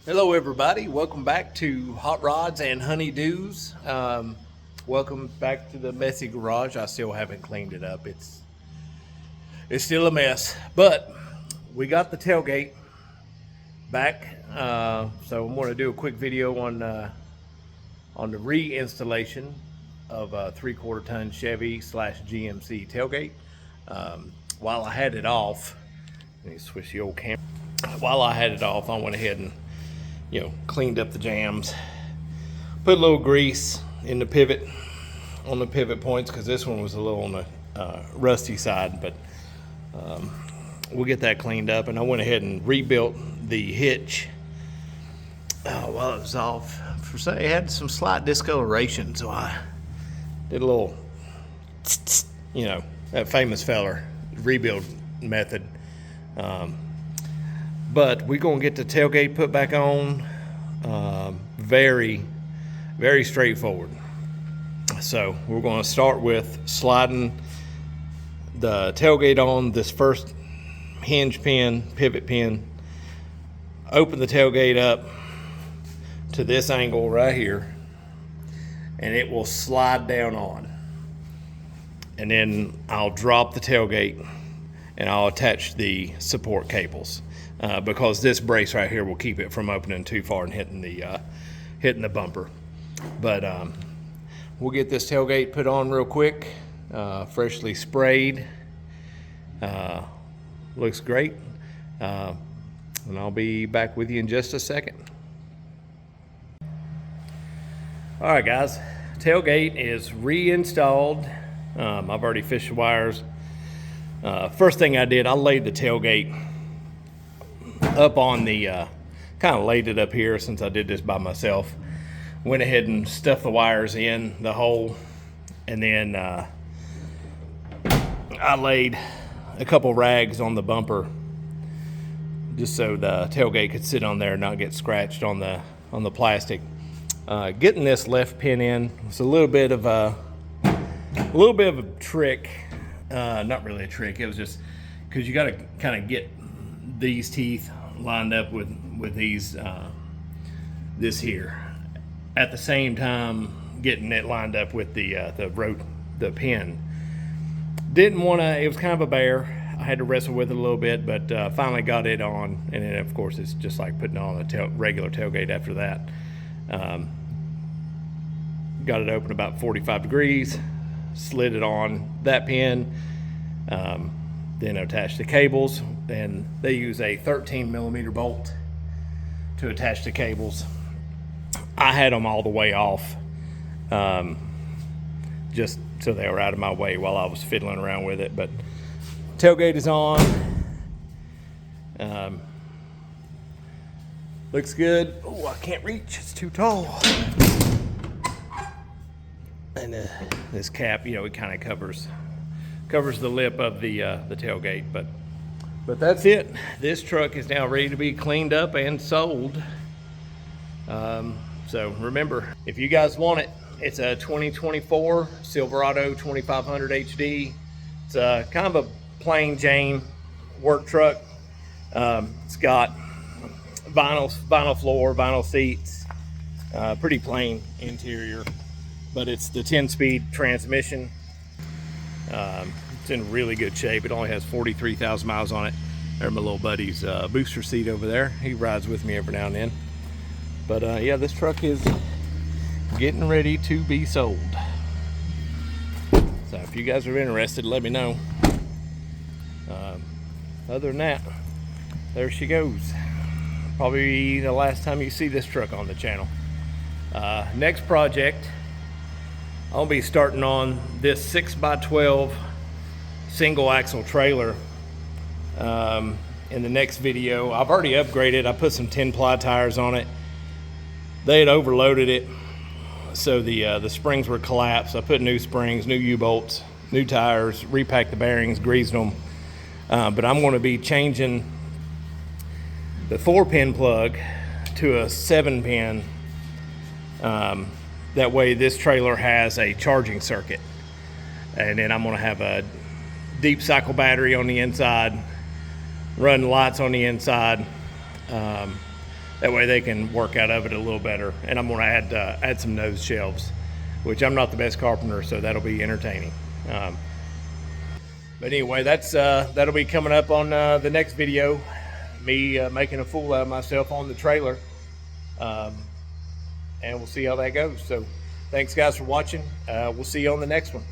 Hello everybody, welcome back to Hot Rods and Honeydews. Welcome back to the messy garage. I still haven't cleaned it up. It's still a mess, but we got the tailgate back. So I'm going to do a quick video on the reinstallation of a 3/4 ton Chevy / GMC tailgate. While I had it off, let me switch the old camera. While I had it off, I went ahead and cleaned up the jams, put a little grease in the pivot, on the pivot points, because this one was a little on the rusty side, but we'll get that cleaned up. And I went ahead and rebuilt the hitch while it was off. For say, it had some slight discoloration, so I did a little, that famous feller rebuild method. But we're going to get the tailgate put back on. Very, very straightforward. So we're going to start with sliding the tailgate on this first hinge pin, pivot pin. Open the tailgate up to this angle right here, and it will slide down on. And then I'll drop the tailgate and I'll attach the support cables. Because this brace right here will keep it from opening too far and hitting the bumper. But we'll get this tailgate put on real quick, freshly sprayed. Looks great. And I'll be back with you in just a second. All right, guys, tailgate is reinstalled. I've already fished the wires. First thing I did, I laid the tailgate up on the, kind of laid it up here since I did this by myself. Went ahead and stuffed the wires in the hole, and then I laid a couple rags on the bumper just so the tailgate could sit on there and not get scratched on the plastic. Getting this left pin in was a little bit of a trick. Not really a trick. It was just because you got to kind of get these teeth lined up with these this here at the same time getting it lined up with the pin. Didn't want to, it was kind of a bear. I had to wrestle with it a little bit, but finally got it on, and then of course it's just like putting on a regular tailgate after that. Got it open about 45 degrees, slid it on that pin, then attach the cables, and they use a 13mm bolt to attach the cables. I had them all the way off, just so they were out of my way while I was fiddling around with it. But tailgate is on. Looks good. Oh, I can't reach, it's too tall. And this cap, it kind of covers the lip of the tailgate, but that's it. This truck is now ready to be cleaned up and sold. So remember, if you guys want it, it's a 2024 Silverado 2500 HD. It's a kind of a plain Jane work truck. It's got vinyl floor, vinyl seats, pretty plain interior, but it's the 10-speed transmission. It's in really good shape. It only has 43,000 miles on it. There's my little buddy's booster seat over there. He rides with me every now and then. But yeah, this truck is getting ready to be sold. So if you guys are interested, let me know. Other than that, there she goes. Probably the last time you see this truck on the channel. Next project, I'll be starting on this 6x12 single axle trailer in the next video. I've already upgraded. I put some 10-ply tires on it. They had overloaded it, so the springs were collapsed. I put new springs, new U-bolts, new tires, repacked the bearings, greased them. But I'm going to be changing the 4-pin plug to a 7-pin. That way this trailer has a charging circuit, and then I'm going to have a deep cycle battery on the inside, run lights on the inside, That way they can work out of it a little better. And I'm going to add some nose shelves, which I'm not the best carpenter, so that'll be entertaining. But anyway, that'll be coming up on the next video. Me making a fool out of myself on the trailer. And we'll see how that goes. So thanks guys for watching. We'll see you on the next one.